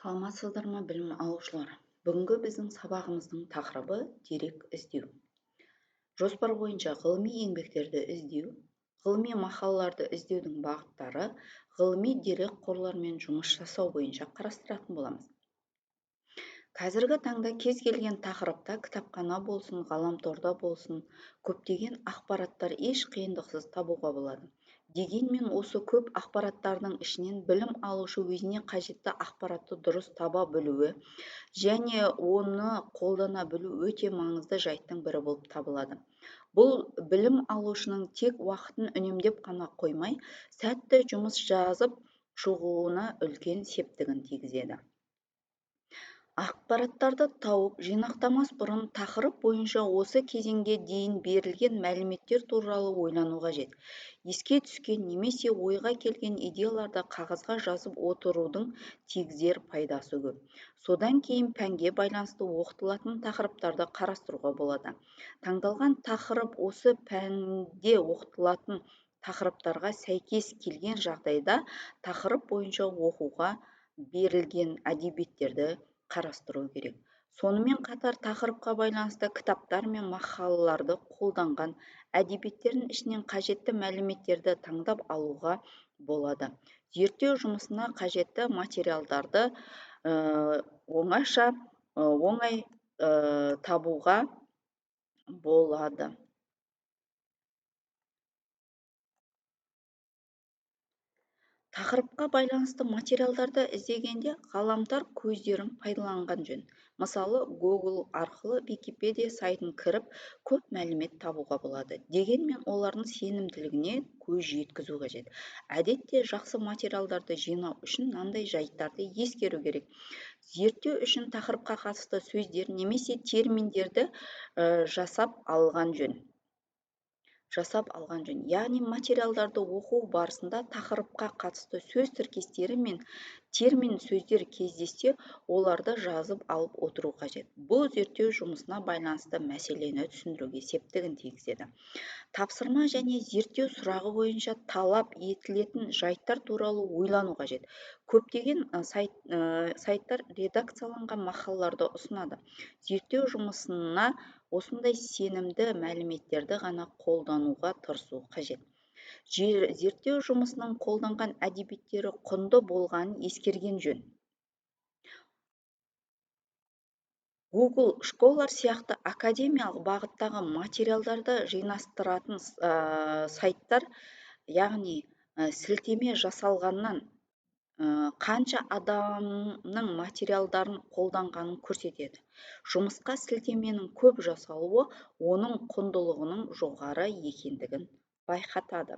Саламатсыздар ма, білім алушылар? Бүгінгі біздің сабағымыздың тақырыбы дерек іздеу. Жоспар бойынша ғылыми еңбектерді іздеу, ғылыми мақалаларды іздеудің бағыттары, ғылыми дерек қорлармен жұмыс жасау бойынша қарастыратын боламыз. Қазіргі таңда кез келген тақырыпта кітапхана болсын, ғаламторда болсын, көптеген ақпараттар еш қиындықсыз табуға болады. Дегенмен осы көп ақпараттардың ішінен білім алушы өзіне қажетті ақпаратты дұрыс таба білуі және оны қолдана білу өте маңызды жайттың бірі болып табылады. Бұл білім алушының тек уақытын үнемдеп қана қоймай, сәтті жұмыс жазып шығуына үлкен септігін тигізеді. Ақпараттарды тауып жинақтамас бұрын тақырып бойынша осы кезеңге дейін берілген мәліметтер туралы ойлану қажет. Еске түскен немесе ойға келген идеяларды қағазға жазып отырудың тигізер пайдасы көп. Содан кейін пәнге байланысты оқытылатын тақырыптарды қарастыруға болады. Таңдалған тақырып осы пәнде оқытылатын тақырыптарға сәйкес келген жағдайда тақырып бойынша оқуға берілген әдебиеттерді қарастыру керек. Сонымен қатар тақырыпқа байланысты кітаптар мен мақалаларды қолданған әдебиеттердің ішінен қажетті мәліметтерді таңдап алуға болады. Зерттеу жұмысына қажетті материалдарды оңай табуға болады. Тақырыпқа байланысты материалдарды іздегенде ғаламтор көздерін пайдаланған жөн. Мысалы, Google арқылы Википедия сайтын кіріп, көп мәлімет табуға болады. Дегенмен олардың сенімділігіне көз жеткізу қажет. Әдетте жақсы материалдарды жинау үшін мынандай жайттарды ескеру керек. Зерттеу үшін тақырыпқа қатысты сөздер немесе терминдерді жасап алған жөн. Яғни материалдарды оқу барысында тақырыпқа қатысты сөз тіркестері мен термин сөздер кездессе, оларды жазып алып отыру қажет. Бұл зерттеу жұмысына байланысты мәселені түсіндіруге септігін тигізеді. Тапсырма және зерттеу сұрағы бойынша талап етілетін жайттар туралы ойлану қажет. Көптеген сайттар редакцияланған мақалаларды ұсынады. Зерттеу жұмысына осындай сенімді мәліметтерді ғана қолдануға тырысу қажет. Зерттеу жұмысының қолданған әдебиеттері құнды болғанын ескерген жөн. Google Scholar сияқты академиялық бағыттағы материалдарды жинастыратын сайттар, яғни сілтеме жасалғаннан қанша адамның материалдарын қолданғанын көрсетеді. Жұмысқа сілтеменің көп жасалуы оның құндылығының жоғары екендігін байқатады.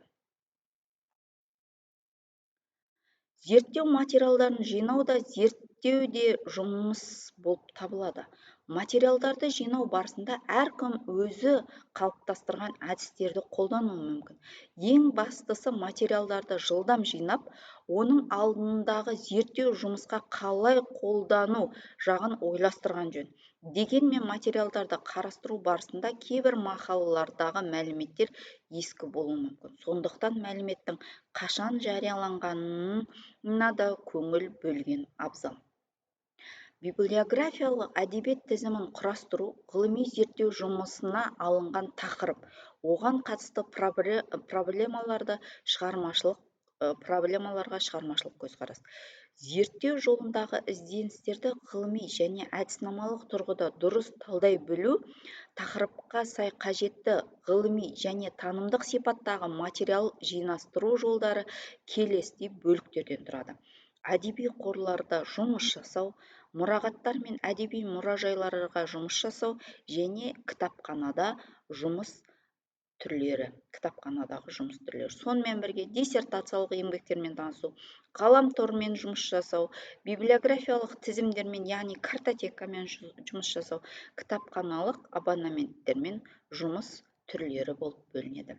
Зерттеу материалдарын жинау да зерттеу де жұмыс болып табылады. Материалдарды жинау барысында әркім өзі қалыптастырған әдістерді қолдануы мүмкін. Ең бастысы материалдарды жылдам жинап, оның алдындағы зерттеу жұмысқа қалай қолдану жағын ойластырған жөн. Дегенмен материалдарды қарастыру барысында кейбір мақалалардағы мәліметтер ескі болуы мүмкін. Сондықтан мәліметтің қашан жарияланғанына да көңіл бөлген абзал. Библиографиялық әдебиет тізімін құрастыру ғылыми зерттеу жұмысына алынған тақырып, оған қатысты проблемаларға шығармашылық көзқарас. Зерттеу жолындағы ізденістерді ғылыми және әдіснамалық тұрғыда дұрыс талдай білу, тақырыпқа сай қажетті ғылыми және танымдық сипаттағы материал жинастыру жолдары келесідей бөліктерден тұрады. Әдеби қорларда жұмыс жасау, мұрағаттар мен әдеби мұражайларға жұмыс жасау және кітапханадағы жұмыс түрлері. Сонымен бірге диссертациялық еңбектермен танысу, ғаламтормен жұмыс жасау, библиографиялық тізімдермен, яғни картотекамен жұмыс жасау, кітапханалық абонементтермен жұмыс түрлері болып бөлінеді.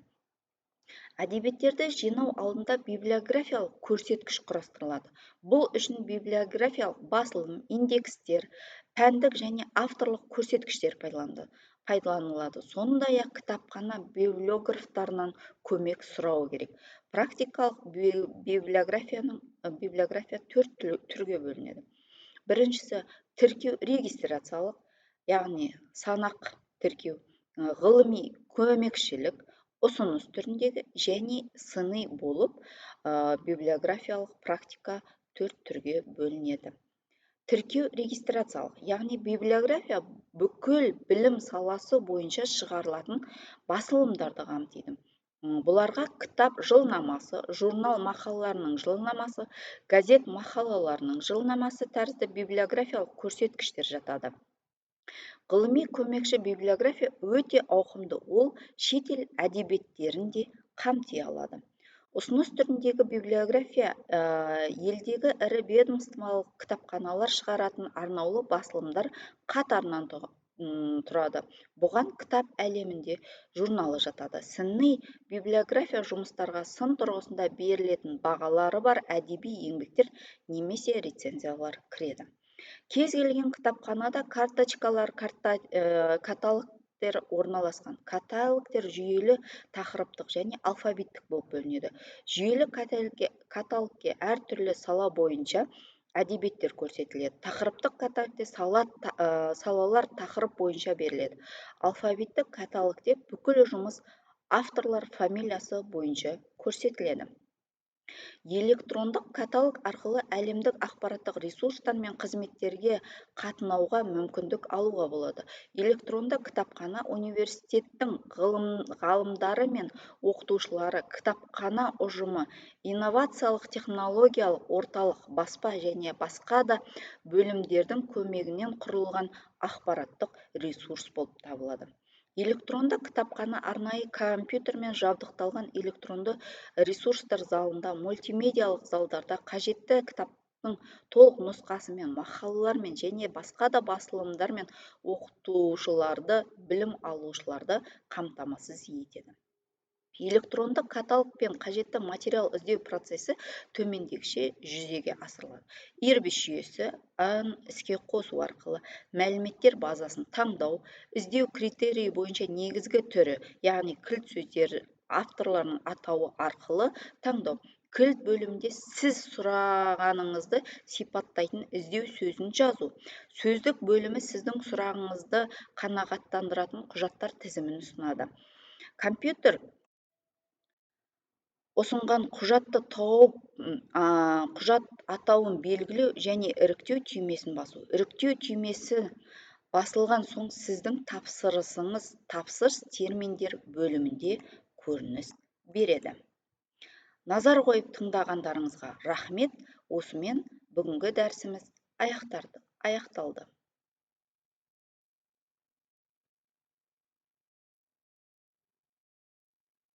Әдебиеттерді жинау алдында библиографиялық көрсеткіш құрастырылады. Бұл үшін библиографиялық басылым, индекстер, пәндік және авторлық көрсеткіштер пайдаланылады. Сондай-ақ кітапхана библиографтарынан көмек сұрау керек. Практикалық библиография 4 түрге бөлінеді. Біріншісі тіркеу регистрациялық, яғни санақ тіркеу, ғылыми көмекшілік, ұсыныс түріндегі және сыни болып, библиографиялық практика 4 түрге бөлінеді. Тіркеу регистрациялық, яғни библиография бүкіл білім саласы бойынша шығарылатын басылымдарды қамтиды. Бұларға кітап жылнамасы, журнал мақалаларының жылнамасы, газет мақалаларының жылнамасы тәрізді библиографиялық көрсеткіштер жатады. Ғылыми көмекші библиография өте ауқымды, ол шетел әдебиеттерін де қамти алады. Ұсыныс түріндегі библиография елдегі ірі ведомстволық кітапханалар шығаратын арнаулы басылымдар қатарынан тұрады. Бұған кітап әлемінде журналы жатады. Сыни библиография жұмыстарға сын тұрғысында берілетін бағалары бар әдеби еңбектер немесе рецензиялар кіреді. Кез келген кітапханада карточкалар, каталогтер орналасқан. Каталогтер жүйелі тақырыптық және алфавиттік болып бөлінеді. Жүйелі каталогке әртүрлі сала бойынша әдебиеттер көрсетіледі. Тақырыптық каталогте салалар тақырып бойынша беріледі. Алфавиттік каталогте бүкіл жұмыс авторлар фамилиясы бойынша көрсетіледі. Электрондық каталог арқылы әлемдік ақпараттық ресурстар мен қызметтерге қатынауға мүмкіндік алуға болады. Электронды кітапхана университеттің ғалымдары мен оқытушылары, кітапхана ұжымы, инновациялық технологиялық орталық, баспа және басқа да бөлімдердің көмегінен құрылған ақпараттық ресурс болып табылады. Электронды кітапхана арнайы компьютермен жабдықталған электронды ресурстар залында, мультимедиалық залдарда қажетті кітаптың толық нұсқасымен, мақалалармен және басқа да басылымдармен оқытушыларды, білім алушыларды қамтамасыз етеді. Электронды каталогпен қажетті материал іздеу процесі төмендегіше жүзеге асырылады. Ирбис жүйесі іске қосу арқылы мәліметтер базасын таңдау, іздеу критерийі бойынша негізгі түрі, яғни кілт сөздер авторларының атауы арқылы таңдау. Кілт бөлімінде сіз сұрағаныңызды сипаттайтын іздеу сөзін жазу. Сөздік бөлімі сіздің сұрағыңызды қанағаттандыратын құжаттар тізімін ұсынады. Компьютер ұсынған құжатты тауып, құжат атауын белгілеу және іріктеу түймесін басу. Іріктеу түймесі басылған соң сіздің тапсырысыңыз тапсырыс терминдер бөлімінде көрініс береді. Назар қойып тыңдағандарыңызға рахмет. Осымен бүгінгі дәрісіміз аяқталды.